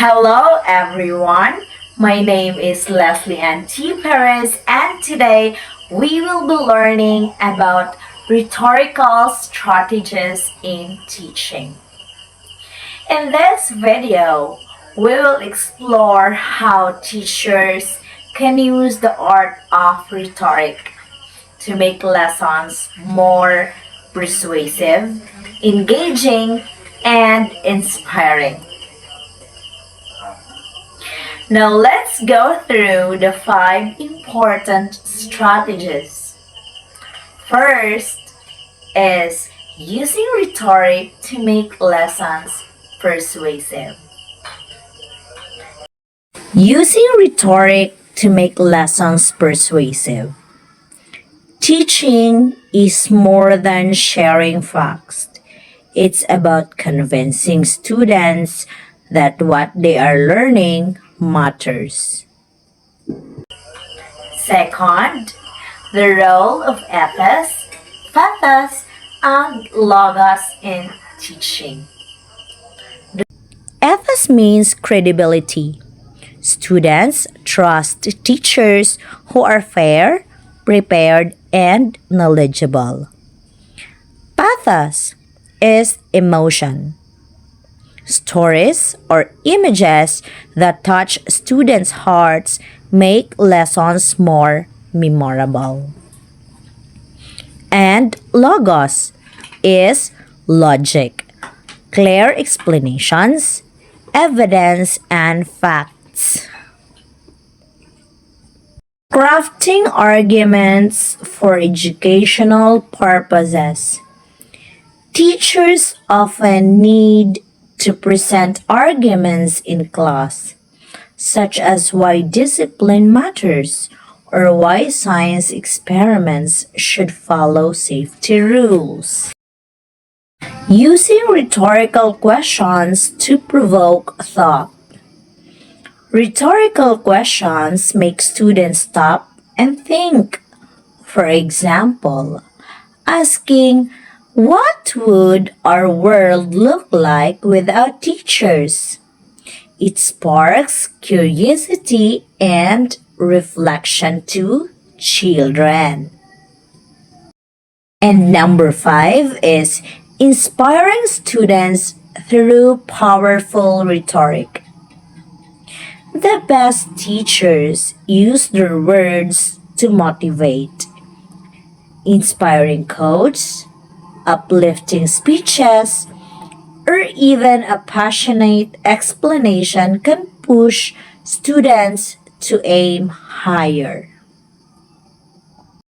Hello everyone, my name is Leslie Ann T. Perez and today we will be learning about rhetorical strategies in teaching. In this video, we will explore how teachers can use the art of rhetoric to make lessons more persuasive, engaging, and inspiring. Now let's go through the 5 important strategies. First is using rhetoric to make lessons persuasive. Using rhetoric to make lessons persuasive. Teaching is more than sharing facts. It's about convincing students that what they are learning matters. Second, the role of ethos, pathos, and logos in teaching. Ethos means credibility. Students trust teachers who are fair, prepared, and knowledgeable. Pathos is emotion. Stories or images that touch students' hearts make lessons more memorable. And logos is logic, clear explanations, evidence, and facts. Crafting arguments for educational purposes. Teachers often need to present arguments in class, such as why discipline matters or why science experiments should follow safety rules. Using rhetorical questions to provoke thought. Rhetorical questions make students stop and think. For example, asking, what would our world look like without teachers? It sparks curiosity and reflection to children. And number 5 is inspiring students through powerful rhetoric. The best teachers use their words to motivate. Inspiring quotes, uplifting speeches, or even a passionate explanation can push students to aim higher.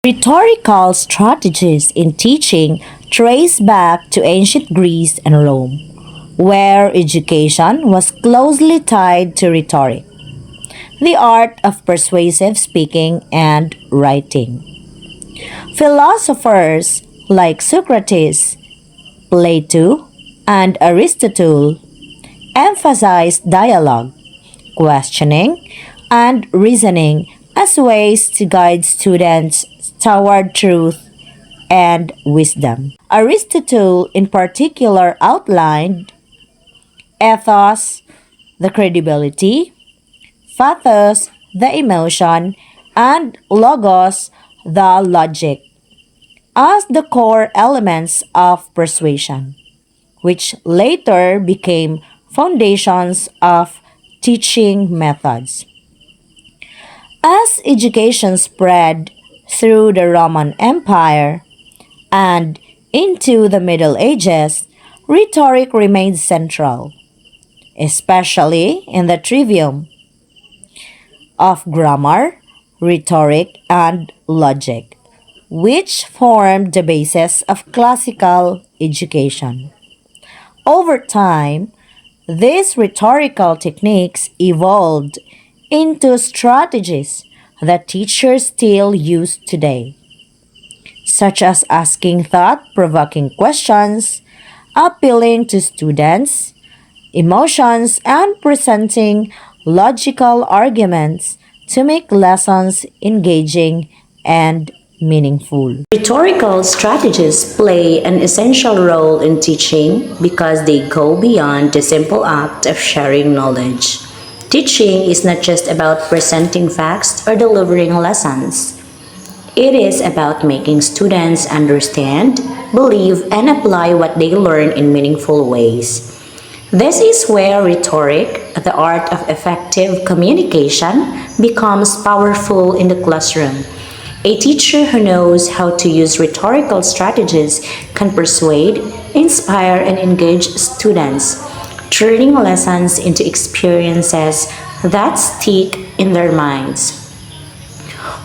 Rhetorical strategies in teaching trace back to ancient Greece and Rome, where education was closely tied to rhetoric, the art of persuasive speaking and writing. Philosophers like Socrates, Plato, and Aristotle emphasized dialogue, questioning, and reasoning as ways to guide students toward truth and wisdom. Aristotle, in particular, outlined ethos, the credibility, pathos, the emotion, and logos, the logic, as the core elements of persuasion, which later became foundations of teaching methods. As education spread through the Roman Empire and into the Middle Ages, rhetoric remained central, especially in the trivium of grammar, rhetoric, and logic, which formed the basis of classical education. Over time, these rhetorical techniques evolved into strategies that teachers still use today, such as asking thought-provoking questions, appealing to students' emotions, and presenting logical arguments to make lessons engaging and meaningful. Rhetorical strategies play an essential role in teaching because they go beyond the simple act of sharing knowledge. Teaching is not just about presenting facts or delivering lessons. It is about making students understand, believe, and apply what they learn in meaningful ways. This is where rhetoric, the art of effective communication, becomes powerful in the classroom. A teacher who knows how to use rhetorical strategies can persuade, inspire, and engage students, turning lessons into experiences that stick in their minds.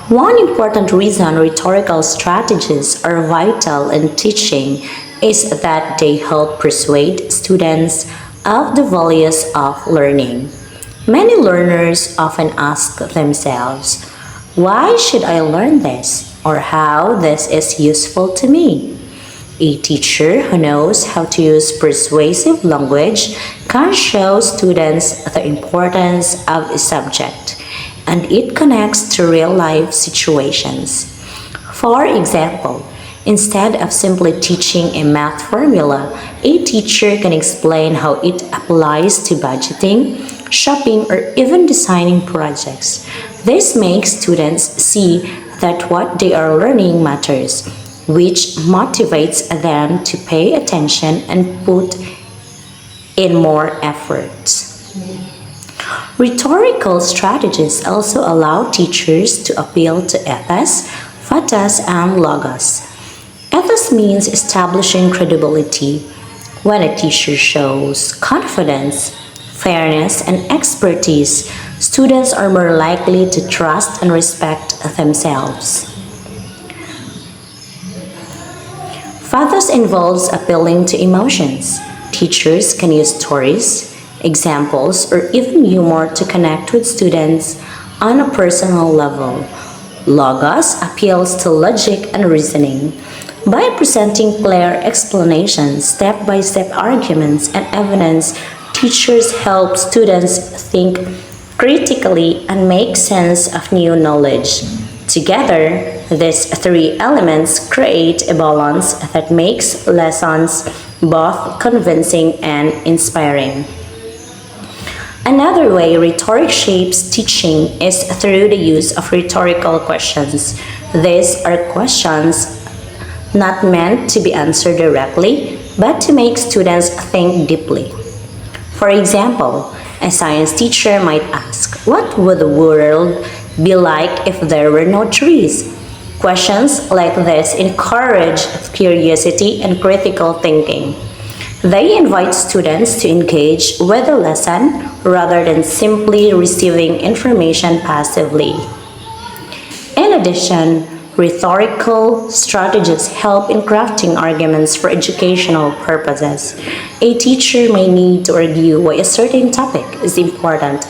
One important reason rhetorical strategies are vital in teaching is that they help persuade students of the values of learning. Many learners often ask themselves, why should I learn this? Or how this is useful to me? A teacher who knows how to use persuasive language can show students the importance of a subject, and it connects to real life situations. For example, instead of simply teaching a math formula, a teacher can explain how it applies to budgeting, shopping, or even designing projects. This makes students see that what they are learning matters, which motivates them to pay attention and put in more effort. Rhetorical strategies also allow teachers to appeal to ethos, pathos, and logos. Ethos means establishing credibility. When a teacher shows confidence, fairness, and expertise, students are more likely to trust and respect themselves. Pathos involves appealing to emotions. Teachers can use stories, examples, or even humor to connect with students on a personal level. Logos appeals to logic and reasoning. By presenting clear explanations, step-by-step arguments, and evidence, teachers help students think critically and make sense of new knowledge. Together, these three elements create a balance that makes lessons both convincing and inspiring. Another way rhetoric shapes teaching is through the use of rhetorical questions. These are questions not meant to be answered directly, but to make students think deeply. For example, a science teacher might ask, what would the world be like if there were no trees? Questions like this encourage curiosity and critical thinking. They invite students to engage with the lesson rather than simply receiving information passively. In addition, rhetorical strategies help in crafting arguments for educational purposes. A teacher may need to argue why a certain topic is important,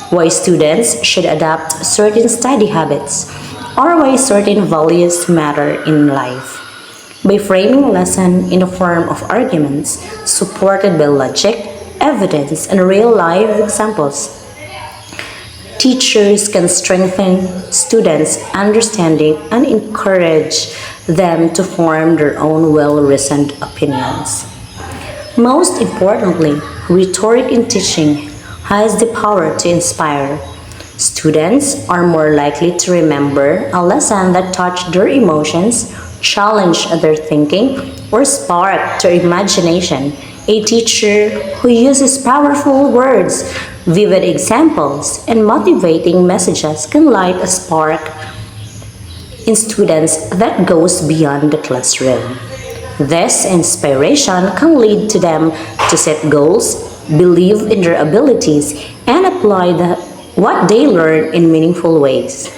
why students should adopt certain study habits, or why certain values matter in life. By framing lesson in the form of arguments supported by logic, evidence, and real-life examples, teachers can strengthen students' understanding and encourage them to form their own well-reasoned opinions. Most importantly, rhetoric in teaching has the power to inspire. Students are more likely to remember a lesson that touched their emotions, challenged their thinking, or sparked their imagination. A teacher who uses powerful words, vivid examples, and motivating messages can light a spark in students that goes beyond the classroom. This inspiration can lead to them to set goals, believe in their abilities, and apply what they learn in meaningful ways.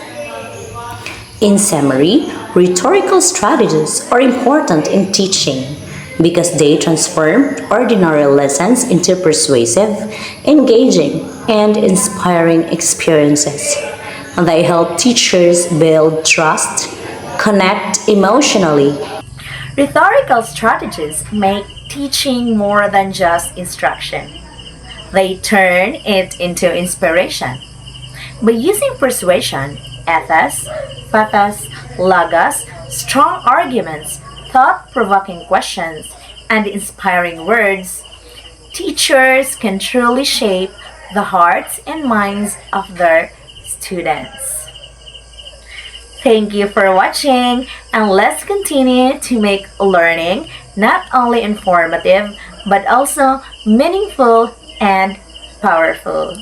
In summary, rhetorical strategies are important in teaching because they transform ordinary lessons into persuasive, engaging, and inspiring experiences. They help teachers build trust, connect emotionally. Rhetorical strategies make teaching more than just instruction. They turn it into inspiration. By using persuasion, ethos, pathos, Logos, strong arguments, thought-provoking questions, and inspiring words, teachers can truly shape the hearts and minds of their students. Thank you for watching, and let's continue to make learning not only informative but also meaningful and powerful.